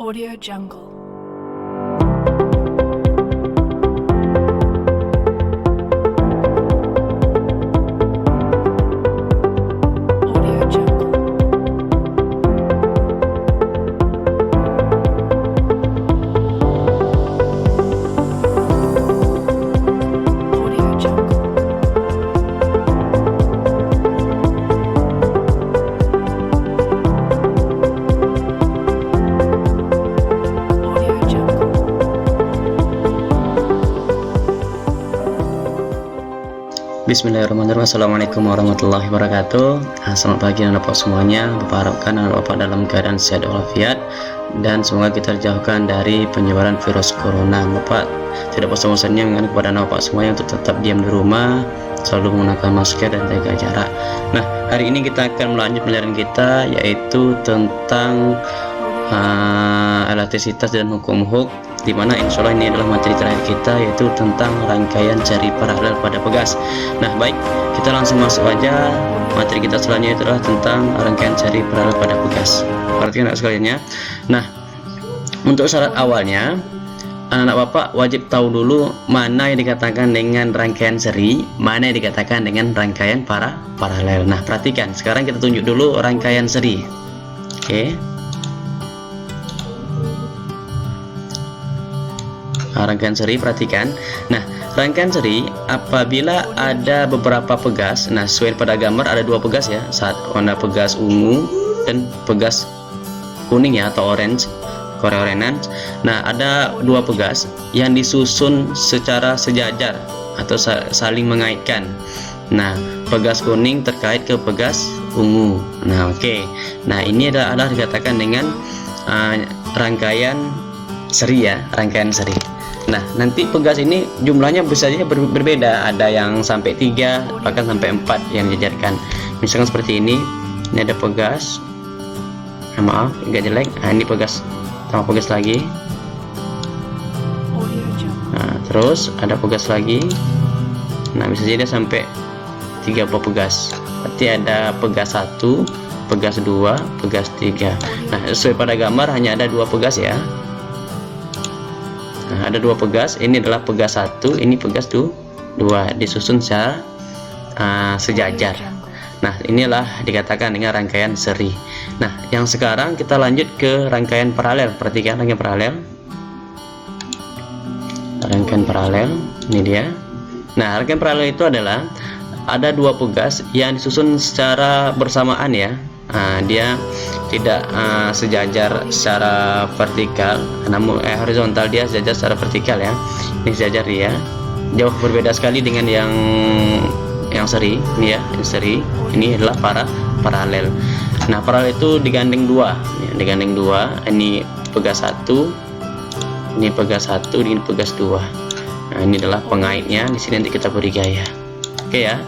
Audio Jungle. Audio Jungle. Audio Jungle. Audio Jungle. Bismillahirrahmanirrahim. Assalamualaikum warahmatullahi wabarakatuh. Selamat pagi anak-anak semuanya. Bapak harapkan anak-anak dalam keadaan sehat walafiat dan semoga kita terjauhkan dari penyebaran virus corona. Bapak tidak bosan-bosannya mengingatkan kepada anak-anak semuanya untuk tetap diam di rumah, selalu menggunakan masker dan jaga jarak. Nah, hari ini kita akan melanjut pelajaran kita, yaitu tentang elastisitas dan hukum Hooke, di mana insya Allah ini adalah materi terakhir kita, yaitu tentang rangkaian seri paralel pada pegas. Nah, baik, kita langsung masuk aja. Materi kita selanjutnya adalah tentang rangkaian seri paralel pada pegas. Perhatikan anak sekalian ya. Nah, untuk syarat awalnya, anak-anak Bapak wajib tahu dulu mana yang dikatakan dengan rangkaian seri, mana yang dikatakan dengan rangkaian paralel. Nah, perhatikan. Sekarang kita tunjuk dulu rangkaian seri. Oke. Rangkaian seri, perhatikan. Nah, rangkaian seri apabila ada beberapa pegas. Nah, sesuai pada gambar ada dua pegas ya, saat warna pegas ungu dan pegas kuning ya, atau orange, orange. Nah, ada dua pegas yang disusun secara sejajar atau saling mengaitkan. Nah, pegas kuning terkait ke pegas ungu. Nah, oke. Nah, ini adalah dikatakan dengan rangkaian seri ya, rangkaian seri. Nah, nanti pegas ini jumlahnya bisa saja berbeda, ada yang sampai 3 bahkan sampai 4 yang dijajarkan. Misalkan seperti ini ada pegas, maaf agak jelek. Nah, ini pegas, tambah pegas lagi. Nah, terus ada pegas lagi. Nah, bisa jadi sampai 3 buah pegas. Berarti ada pegas 1, pegas 2, pegas 3. Nah, sesuai pada gambar hanya ada 2 pegas ya. Nah, ada 2 pegas, ini adalah pegas 1, ini pegas 2, disusun secara sejajar. Nah, inilah dikatakan dengan rangkaian seri. Nah, yang sekarang kita lanjut ke rangkaian paralel. Perhatikan rangkaian paralel. Rangkaian paralel, ini dia. Nah, rangkaian paralel itu adalah ada 2 pegas yang disusun secara bersamaan ya. Dia tidak sejajar secara vertikal, namun horizontal, dia sejajar secara vertikal ya. Ini sejajar dia, jauh berbeda sekali dengan yang seri. Ini ya, yang seri ini adalah paralel. Nah, paralel itu digandeng 2 ya, digandeng 2. Ini pegas 1, ini pegas 1, ini pegas 2. Nah, ini adalah pengaitnya. Di sini nanti kita beri gaya. Oke ya.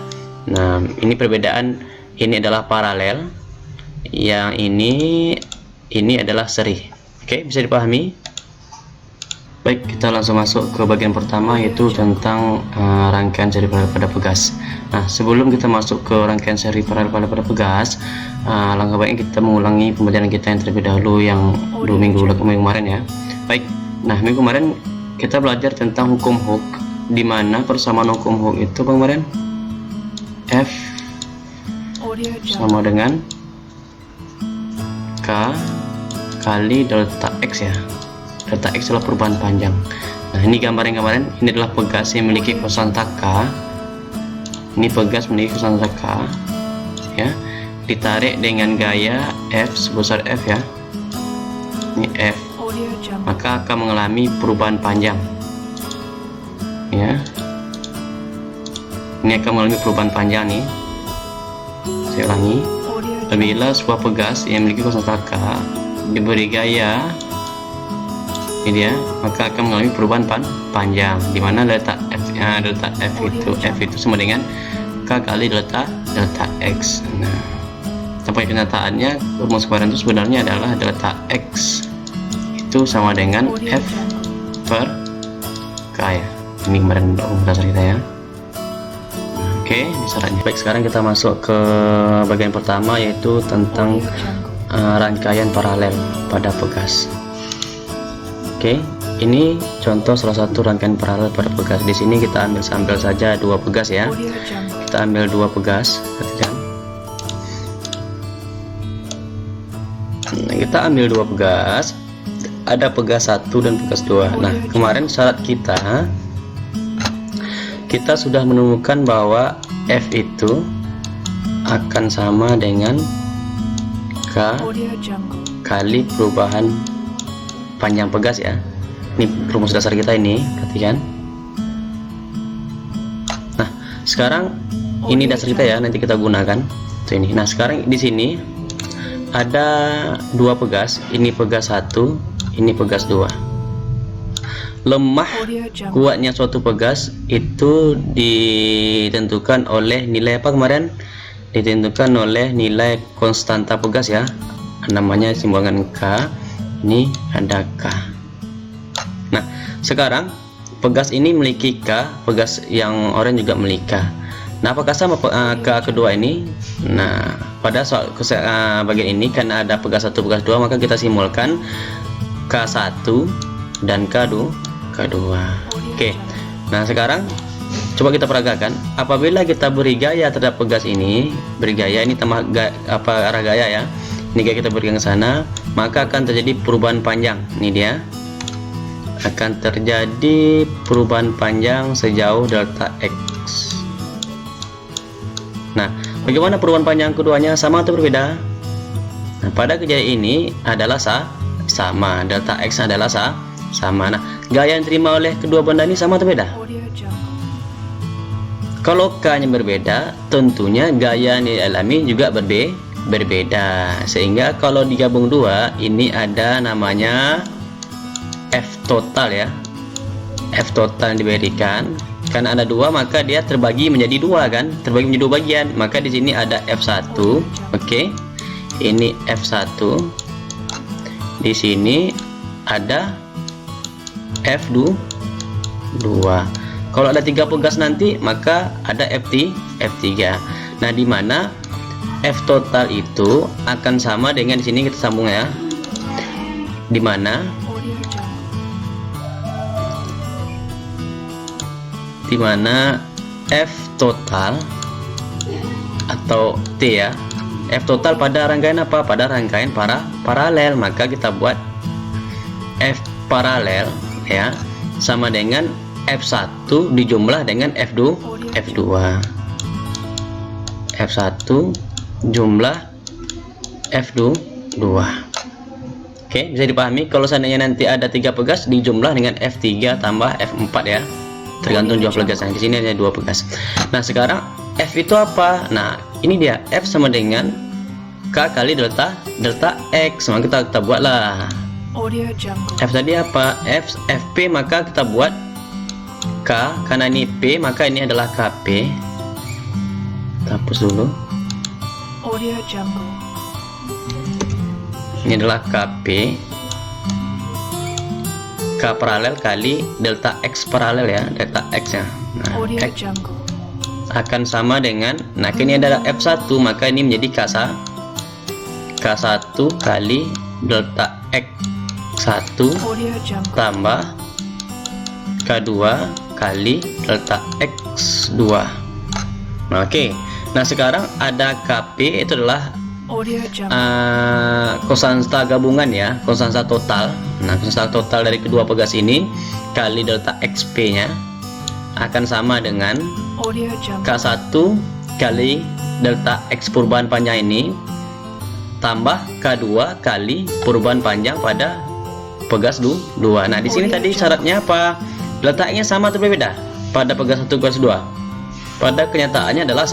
Nah, ini perbedaan. Ini adalah paralel, yang ini adalah seri. Oke, bisa dipahami? Baik, kita langsung masuk ke bagian pertama, yaitu tentang rangkaian seri paralel pada pegas. Nah, sebelum kita masuk ke rangkaian seri paralel pada pegas, langkah baiknya kita mengulangi pembelajaran kita yang terlebih dahulu, yang 2 minggu kemarin ya. Baik, nah minggu kemarin kita belajar tentang hukum Hooke, di mana persamaan hukum Hooke itu kemarin F sama dengan K kali delta X ya. Delta X adalah perubahan panjang. Nah, ini gambar yang kemarin, ini adalah pegas yang memiliki konstanta K. Ini pegas memiliki konstanta K ya, ditarik dengan gaya F sebesar F ya. Ini F, maka akan mengalami perubahan panjang ya. Ini akan mengalami perubahan panjang nih. Saya ulangi. Apabila sebuah pegas yang memiliki konstanta K diberi gaya ini dia, maka akan mengalami perubahan panjang, di mana delta F itu sama dengan K kali delta X. Nah, sampai kenyataannya rumus kemarin itu sebenarnya adalah delta X itu sama dengan F per K ya. Ini kemarin rumus dasar kita ya. Oke, ini syaratnya. Baik, sekarang kita masuk ke bagian pertama, yaitu tentang rangkaian paralel pada pegas. Oke, ini contoh salah satu rangkaian paralel pada pegas. Di sini kita ambil saja dua pegas ya. Audio Jungle. Kita ambil dua pegas, perhatikan. Nah, kita ambil dua pegas. Ada pegas 1 dan pegas 2. Nah, kemarin syarat kita sudah menemukan bahwa F itu akan sama dengan K Audio Jungle. kali perubahan panjang pegas ya. Ini rumus dasar kita ini, perhatikan. Nah, sekarang ini dasar kita ya, nanti kita gunakan. Tuh ini. Nah, sekarang di sini ada dua pegas, ini pegas 1, ini pegas 2. Lemah Audio Jungle. kuatnya suatu pegas itu ditentukan oleh nilai apa kemarin? Ditentukan oleh nilai konstanta pegas ya. Namanya simbolkan K. Ini ada K. Nah, sekarang pegas ini memiliki K, pegas yang oranye juga memiliki K. Nah, apakah sama K kedua ini? Nah, pada soal bagian ini karena ada pegas 1, pegas 2, maka kita simbolkan K1 dan K2. Oke. Nah, sekarang coba kita peragakan. Apabila kita beri gaya terhadap pegas ini, beri gaya ini tambah arah gaya ya. Ini gaya kita berikan ke sana, maka akan terjadi perubahan panjang. Ini dia. Akan terjadi perubahan panjang sejauh delta X. Nah, bagaimana perubahan panjang keduanya, sama atau berbeda? Nah, pada kejadian ini adalah sama, delta X adalah sama. Nah, gaya yang diterima oleh kedua benda ini sama atau beda? Audio Jungle. Kalau K-nya berbeda, tentunya gaya yang dialami juga berbeda. Sehingga kalau digabung dua, ini ada namanya F total ya. F total yang diberikan. Kan ada dua, maka dia terbagi menjadi dua kan? Terbagi menjadi dua bagian. Maka di sini ada F1. Oke. Ini F1. Di sini ada F2. Kalau ada 3 pegas nanti, maka ada F3. Nah, di mana F total itu akan sama dengan di sini kita sambung ya. Di mana Audio Jungle. di mana F total atau T ya. F total pada rangkaian apa? Pada rangkaian paralel, maka kita buat F paralel ya sama dengan F1 dijumlah dengan F2. F1 jumlah F2. Oke, bisa dipahami kalau seandainya nanti ada 3 pegas dijumlah dengan F3 tambah F4 ya. Tergantung jumlah pegas. Di sini hanya 2 pegas. Nah, sekarang F itu apa? Nah, ini dia. F sama dengan K kali delta X. Maka kita buatlah. Audio Jungle. F tadi apa? FP, maka kita buat K karena ini P, maka ini adalah KP. Kita hapus dulu. Audio Jungle. Ini adalah KP. K paralel kali delta X paralel ya, delta X ya. Nah, Audio X Jungle. akan sama dengan, nah ini adalah F1, maka ini menjadi K1 kali delta X1 Audio Jungle. tambah K2 kali delta X2. Nah, oke. Nah, sekarang ada KP, itu adalah Audio Jungle. konstanta gabungan ya, konstanta total. Nah, konstanta total dari kedua pegas ini kali delta XP nya akan sama dengan Audio Jungle. K1 kali delta X perubahan panjang ini tambah K2 kali perubahan panjang pada pegas 2. Nah, di sini tadi syaratnya apa? Letaknya sama atau berbeda pada pegas 1 pegas 2? Pada kenyataannya adalah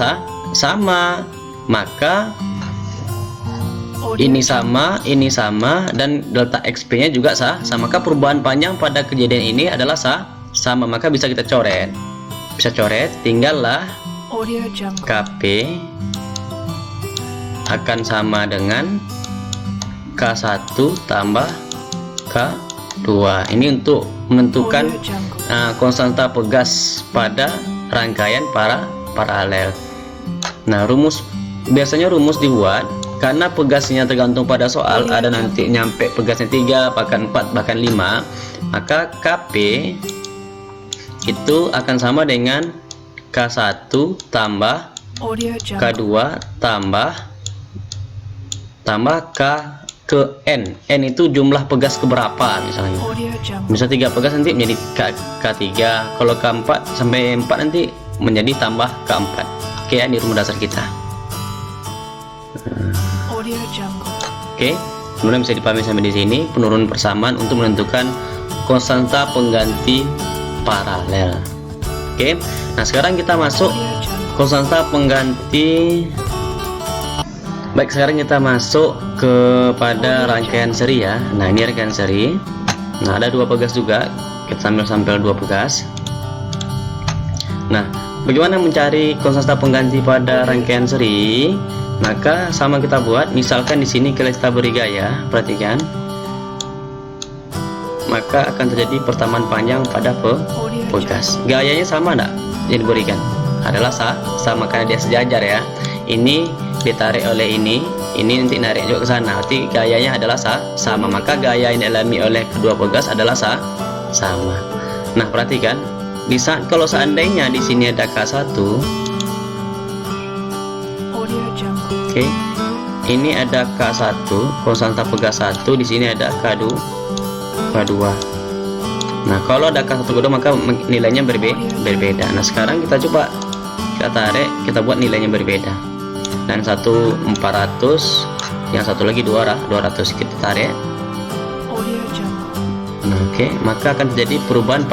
sama. Maka ini sama, dan delta XP nya juga sama. Maka perubahan panjang pada kejadian ini adalah sama. Maka bisa kita coret. Tinggallah Audio Jungle. KP akan sama dengan K1 tambah K2. Ini untuk menentukan Audio Jungle. konstanta pegas pada rangkaian paralel. Nah, biasanya rumus dibuat karena pegasnya tergantung pada soal, ada nanti nyampe pegasnya 3 bahkan 4 bahkan 5, maka KP itu akan sama dengan K1 tambah Audio Jungle. K2 tambah K ke N. N itu jumlah pegas keberapa misalnya. Audio Jungle. Misal 3 pegas nanti menjadi K3. Kalau K4 sampai 4 nanti menjadi tambah K4. Oke ya, di rumus dasar kita. Audio Jungle. Oke, kemudian bisa dipahami sampai di sini penurunan persamaan untuk menentukan konstanta pengganti paralel. Oke, nah sekarang kita masuk Audio Jungle. konstanta pengganti. Baik, sekarang kita masuk kepada rangkaian seri ya. Nah, ini rangkaian seri. Nah, ada 2 pegas juga. Kita sambil 2 pegas. Nah, bagaimana mencari konstanta pengganti pada rangkaian seri? Maka sama kita buat. Misalkan di sini kita beri gaya, perhatikan. Maka akan terjadi persamaan panjang pada Audio pegas. Gayanya sama enggak yang diberikan? Adalah sama karena dia sejajar ya. Ini ditarik oleh ini nanti narik juga ke sana. Berarti gayanya adalah sama. Maka gaya yang dialami oleh kedua pegas adalah sama. Nah, perhatikan di saat kalau seandainya di sini ada K1, Audio Jungle. oke. Ini ada K1, konstanta pegas 1, di sini ada K2. Nah, kalau ada K1 K2 maka nilainya berbeda. Nah, sekarang kita coba kita tarik, kita buat nilainya berbeda. Dan satu 400, yang satu lagi 200, kita tarik. Audio Jungle. Nah, oke, maka akan terjadi perubahan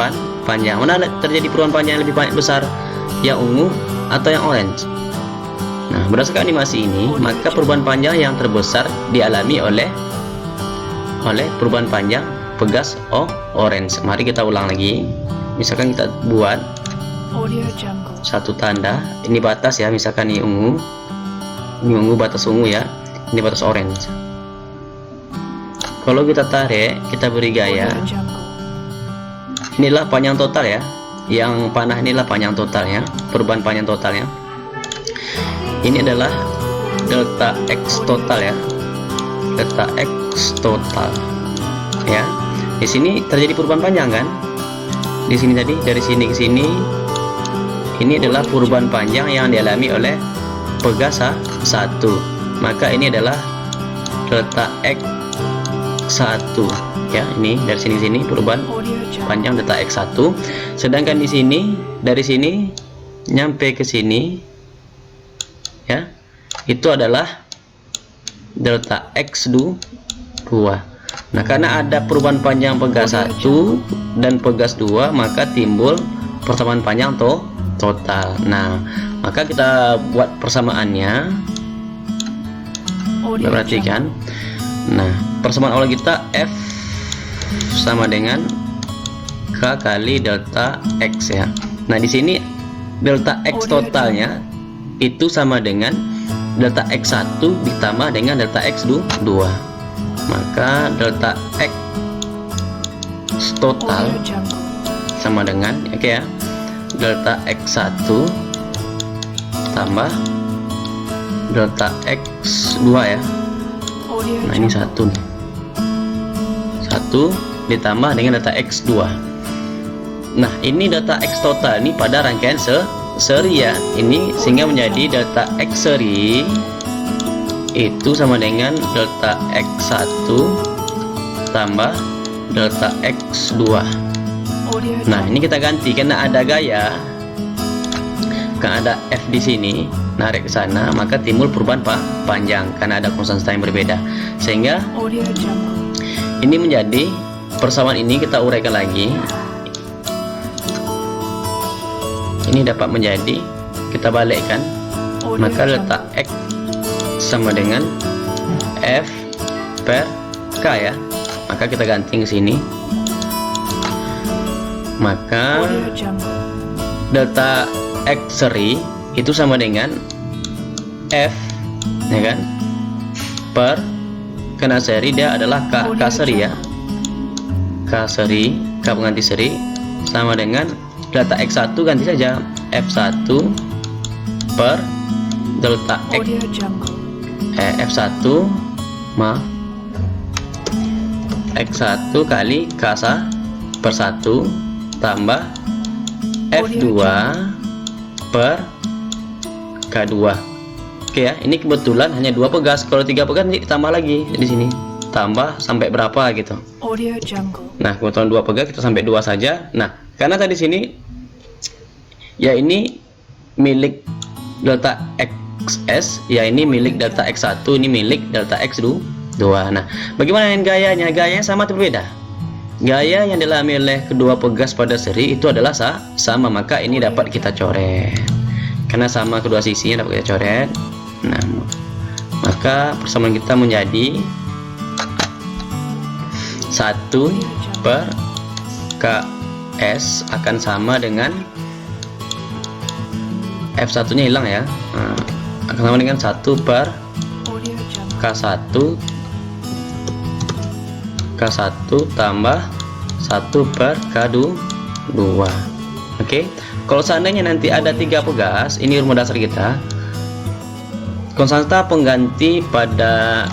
panjang. Mana terjadi perubahan panjang yang lebih besar, yang ungu atau yang orange? Nah, berdasarkan animasi ini, maka perubahan panjang yang terbesar dialami oleh perubahan panjang pegas orange. Mari kita ulang lagi. Misalkan kita buat Audio Jungle. satu tanda, ini batas ya, misalkan ini ungu, batas ungu ya, ini batas orange. Kalau kita tarik, kita beri gaya, Audio Jungle. inilah panjang total ya, yang panah inilah panjang totalnya, perubahan panjang totalnya. Ini adalah delta x total ya, delta x total ya. Di sini terjadi perubahan panjang kan, di sini tadi dari sini ke sini. Ini adalah perubahan panjang yang dialami oleh pegas 1. Maka ini adalah delta x1 ya. Ini dari sini ke sini perubahan Audio Jungle. panjang delta x1. Sedangkan di sini dari sini nyampe ke sini ya, itu adalah delta x2. Nah, karena ada perubahan panjang pegas 1 dan pegas 2, maka timbul persamaan panjang total. Nah, maka kita buat persamaannya. Audio Perhatikan. Nah, persamaan awal kita F sama dengan K kali delta X ya. Nah, di sini delta X totalnya itu sama dengan delta X1 ditambah dengan delta X2. Maka delta X total Audio Jungle. sama dengan oke ya, delta X1 tambah delta X2 ya. Audio Nah, ini Jungle. 1 nih. 1 ditambah dengan data X2. Nah, ini data X total ini pada rangkaian seri ya. Ini sehingga menjadi data X seri itu sama dengan delta X1 tambah delta X2. Audio Nah, ini kita ganti karena ada gaya, kan ada F di sini, narik ke sana, maka timbul perubahan panjang karena ada konstanta yang berbeda. Sehingga Audio Jungle. ini menjadi persamaan ini kita uraikan lagi. Ini dapat menjadi, kita balikkan, Audio maka Jungle. letak X sama dengan F per K ya. Maka kita ganti ke sini. Maka Audio Jungle. delta X seri itu sama dengan F ya kan, per, karena seri dia adalah K seri ya, K seri, K pengganti seri sama dengan delta X1 ganti saja F1 per delta X Audio Jungle. F1 X1 kali K1/1 tambah F2 per K2. Oke ya, ini kebetulan hanya 2 pegas. Kalau 3 pegas nanti ditambah lagi di sini, tambah sampai berapa gitu. Audio Jungle. Nah, kebetulan 2 pegas kita sampai 2 saja. Nah, karena tadi sini ya ini milik delta XS, ya ini milik delta X1, ini milik delta X2. Nah, bagaimana dengan gayanya? Gayanya sama atau berbeda? Gaya yang dialami oleh kedua pegas pada seri itu adalah sama, maka ini dapat kita coret. Karena sama kedua sisinya dapat kita coret. Nah, maka persamaan kita menjadi 1 per KS akan sama dengan F1 nya hilang ya. Nah, akan sama dengan 1 per K1 tambah 1 per K2. Oke, kalau seandainya nanti ada 3 pegas, ini rumus dasar kita. Konstanta pengganti pada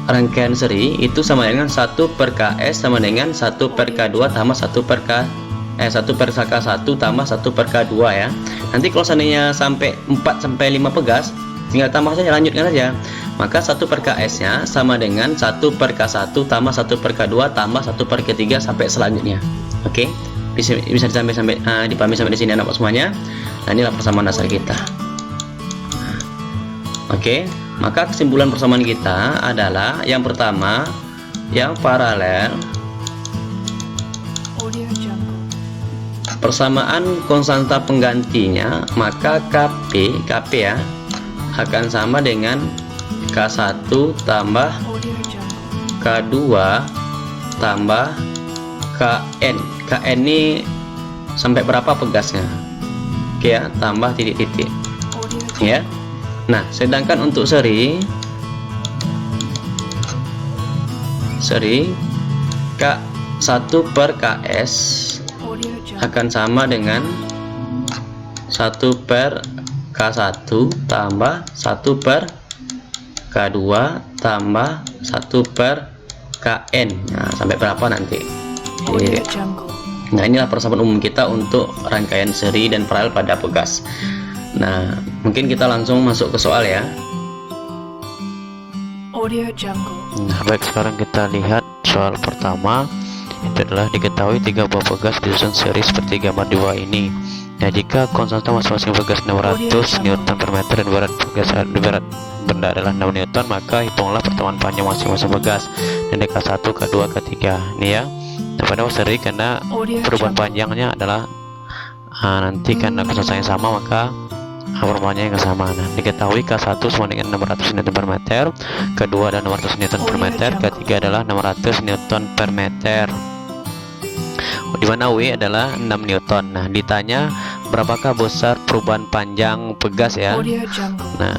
rangkaian seri itu sama dengan 1 per KS sama dengan 1 per K2 tambah 1 per K1 tambah 1 per K2 ya. Nanti kalau seandainya sampai 4 sampai 5 pegas, tinggal tambah saja, lanjutkan saja. Maka 1 per KS nya sama dengan 1 per K1 tambah 1 per K2 tambah 1 per K3 sampai selanjutnya. Oke, bisa dipahami sampai di sini anak semuanya. Nah, inilah persamaan dasar kita. Oke, maka kesimpulan persamaan kita adalah yang pertama, yang paralel persamaan konstanta penggantinya, maka KP ya akan sama dengan K1 tambah K2 tambah KN. KN ini sampai berapa pegasnya? Oke ya, tambah titik-titik ya. Nah, sedangkan untuk seri K1 per KS akan sama dengan 1 per K1 tambah 1 per K2 tambah 1 per KN. Nah, sampai berapa nanti? Nah, inilah persamaan umum kita untuk rangkaian seri dan paralel pada pegas. Nah, mungkin kita langsung masuk ke soal ya. Nah, baik, sekarang kita lihat soal pertama. Itu adalah diketahui 3 buah pegas disusun seri seperti gambar di bawah ini. Nah, jika konstanta masing-masing pegas 600 Newton per meter dan berat benda adalah 6 Newton, maka hitunglah pertemuan panjang masing-masing pegas dan K1, K2, K3. Ini ya. Nah, pada seri karena perubahan panjangnya adalah nanti karena konstantanya sama, maka pertemuannya yang sama. Nah, diketahui K1 sama dengan 600 Newton per meter, K2 adalah 600 Newton per meter, K3 adalah 600 Newton per meter. Di mana W adalah 6 Newton. Nah, ditanya berapakah besar perubahan panjang pegas ya. Nah,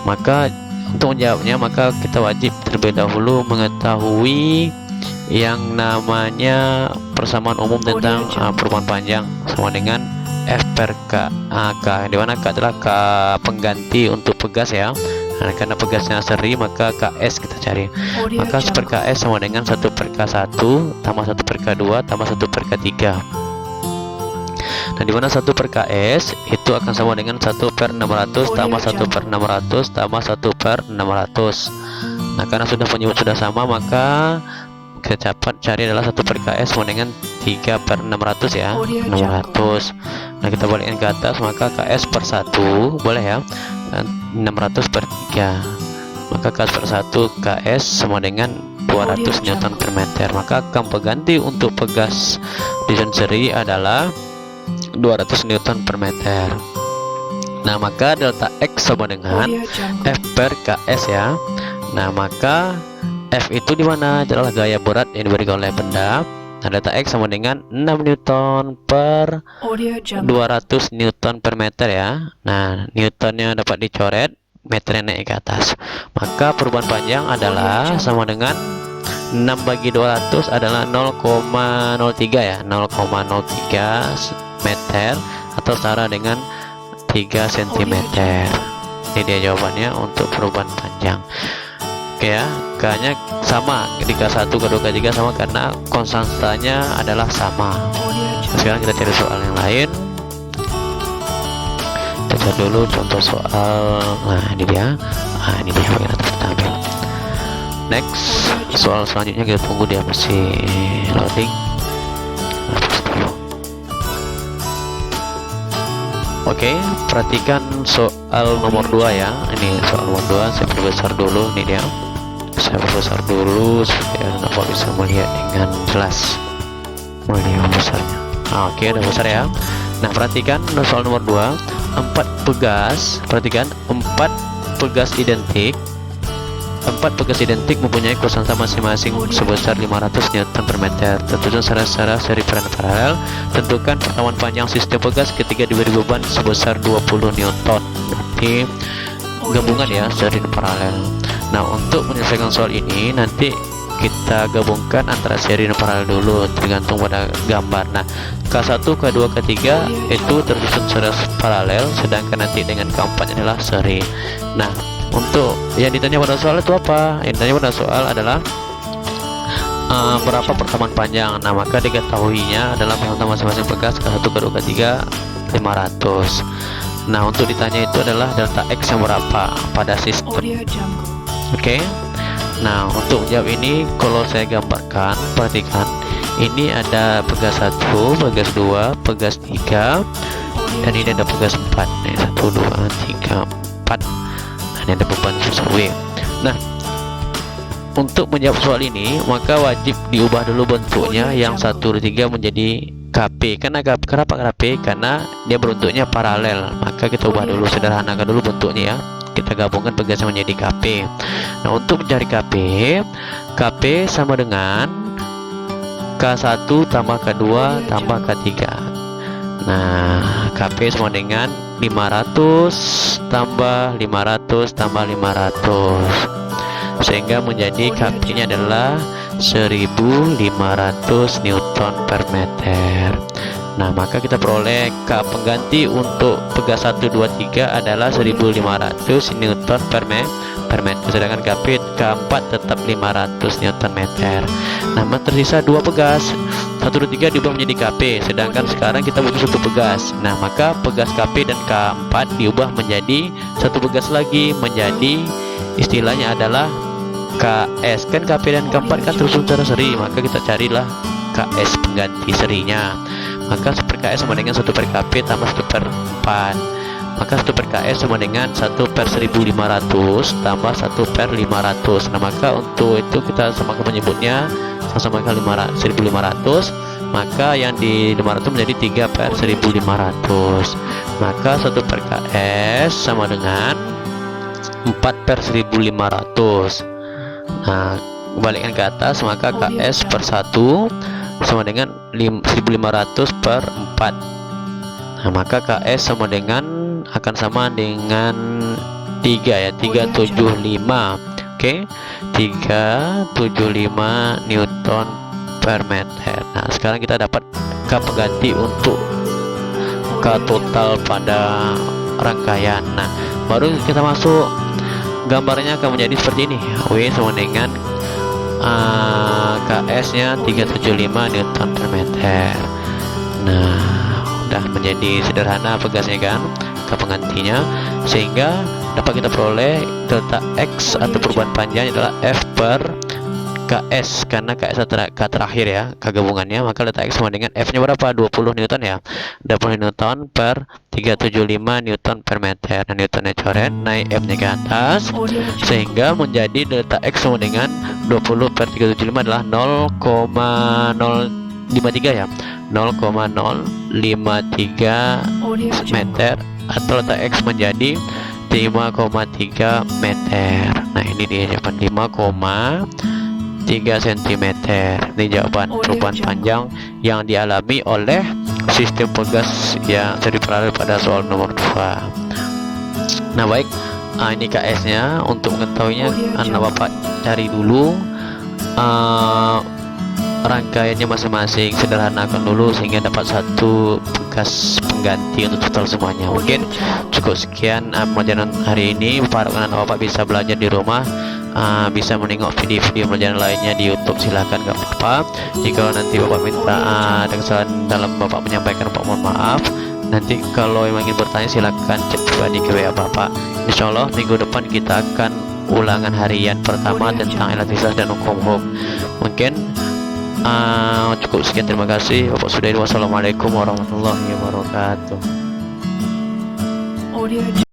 maka untuk menjawabnya, maka kita wajib terlebih dahulu mengetahui yang namanya persamaan umum tentang perubahan panjang sama dengan F per K. K di mana K adalah K pengganti untuk pegas ya. Nah, karena pegasnya seri, maka KS kita cari. Maka 1 per KS sama dengan 1 per K1 tambah 1 per K2 tambah 1 per K3. Nah, di mana 1 per KS itu akan sama dengan 1 per 600 tambah 1 per 600 tambah 1 per 600. Nah, karena sudah penyebut sudah sama, maka kita dapat cari adalah 1 per KS sama dengan 3 per 600 ya. 600. Nah, kita balikkan ke atas, maka KS per 1 boleh ya. 600 per 3, maka KS per 1 KS sama dengan 200 Newton per meter. Maka kam pengganti untuk pegas di seri adalah 200 Newton per meter. Nah, maka delta X sama dengan F per KS ya. Nah, maka F itu di mana adalah gaya berat yang diberikan oleh benda. Nah, delta X sama dengan 6 Newton per 200 Newton per meter ya. Nah, Newtonnya dapat dicoret, meternya naik ke atas. Maka perubahan panjang adalah sama dengan 6 bagi 200 adalah 0,03 ya. 0,03 meter atau setara dengan 3 cm. Ini dia jawabannya untuk perubahan panjang. Oke ya, K-nya sama di K1, K2, K3 sama karena konstantanya adalah sama. Sekarang kita cari soal yang lain. Kita cari dulu contoh soal. Nah ini dia. Ini dia bagian atas kita ambil. Next, soal selanjutnya kita tunggu dia masih loading. Oke, perhatikan soal nomor 2 ya. Ini soal nomor 2, saya perbesar dulu. Ini dia. Saya perbesar dulu supaya Bapak bisa melihat dengan jelas melihat besarnya. Oke, udah besar ya. Nah, perhatikan soal nomor 2, 4 pegas. Perhatikan 4 pegas identik. 4 pegas identik mempunyai konstanta masing-masing sebesar 500 Newton per meter. Tentukan secara seri paralel. Tentukan pertemuan panjang sistem pegas ketika diberi beban sebesar 20 Newton. Berarti gabungan ya, seri paralel. Nah, untuk menyelesaikan soal ini nanti kita gabungkan antara seri dan paralel dulu, tergantung pada gambar. Nah, K1, K2, K3 itu tersusun secara paralel, sedangkan nanti dengan K4 adalah seri. Nah, untuk yang ditanya pada soal itu apa? Yang ditanya pada soal adalah berapa pertemuan panjang. Nah, maka diketahuinya adalah pertemuan masing-masing pegas K1, K2, K3 500. Nah, untuk ditanya itu adalah delta X yang berapa pada sistem. Oke. Nah, untuk menjawab ini kalau saya gambarkan, perhatikan ini ada pegas 1, pegas 2, pegas 3, dan ini ada pegas 4. Nih, 1, 2, 3, 4. Nah, ini ada beban sebesar W. Nah, untuk menjawab soal ini maka wajib diubah dulu bentuknya yang 1, 2, 3 menjadi KP. Kenapa KP? Karena dia bentuknya paralel. Maka kita ubah dulu, sederhanakan dulu bentuknya ya. Kita gabungkan pegasnya menjadi KP. Nah, untuk mencari KP sama dengan K1 tambah K2 tambah K3. Nah, KP sama dengan 500 tambah 500 tambah 500, sehingga menjadi KP nya adalah 1500 Newton per meter. Nah, maka kita peroleh K pengganti untuk pegas 1, 2, 3 adalah 1500 Newton per meter, sedangkan KP K4 tetap 500 Newton meter. Nah, tersisa 2 pegas, 1, 2, 3 diubah menjadi KP, sedangkan sekarang kita butuh 1 pegas. Nah, maka pegas KP dan K4 diubah menjadi 1 pegas lagi, menjadi istilahnya adalah KS. Kan KP dan K4 kan tersusun secara seri, maka kita carilah KS pengganti serinya. Maka 1 per KS sama dengan 1 per KP tambah 1 per 4. Maka 1 per KS sama dengan 1 per 1500 tambah 1 per 500. Nah, maka untuk itu kita samakan menyebutnya sama 1500. Maka yang di 500 menjadi 3 per 1500. Maka 1 per KS sama dengan 4 per 1500. Nah, balikkan ke atas, maka KS per 1 sama dengan 1500 per 4. Nah, maka KS sama dengan akan sama dengan 3 ya, 375. Oke, 375 Newton per meter. Nah, sekarang kita dapat K pengganti untuk K total pada rangkaian. Nah, baru kita masuk, gambarnya akan menjadi seperti ini. W sama dengan KS nya 375 Newton per meter. Nah, udah menjadi sederhana pegasnya kan, K penggantinya, sehingga dapat kita peroleh delta X atau perubahan panjang adalah F per KS, karena KS K terakhir ya, K gabungannya, maka delta X sama dengan F nya berapa? 20 Newton ya, 20 Newton per 375 Newton per meter. Nah, Newtonnya coret, naik F nya ke atas, sehingga menjadi delta X sama dengan 20 per 375 adalah 0,053 ya, 0,053 meter, atau delta X menjadi 5,3 meter. Nah, ini dia jawaban 5,3 cm. Ini jawaban perubahan panjang yang dialami oleh sistem pegas yang seri paralel pada soal nomor 2. Nah, baik, ini KS nya. Untuk mengetahuinya, Bapak cari dulu rangkaiannya masing-masing sederhanakan dulu sehingga dapat satu bekas pengganti untuk total semuanya. Mungkin cukup sekian pelajaran hari ini. Bapak harapkan Bapak bisa belajar di rumah, bisa menengok video-video pelajaran lainnya di YouTube, silahkan, gak apa-apa. Jika nanti Bapak minta ada kesalahan dalam Bapak menyampaikan, Bapak mohon maaf. Nanti kalau yang ingin bertanya silahkan chat pribadi ke WA Bapak. Insyaallah minggu depan kita akan ulangan harian pertama tentang elastisitas dan hukum. Mungkin cukup sekian, terima kasih Bapak Sudairi. Wassalamualaikum warahmatullahi wabarakatuh. Audio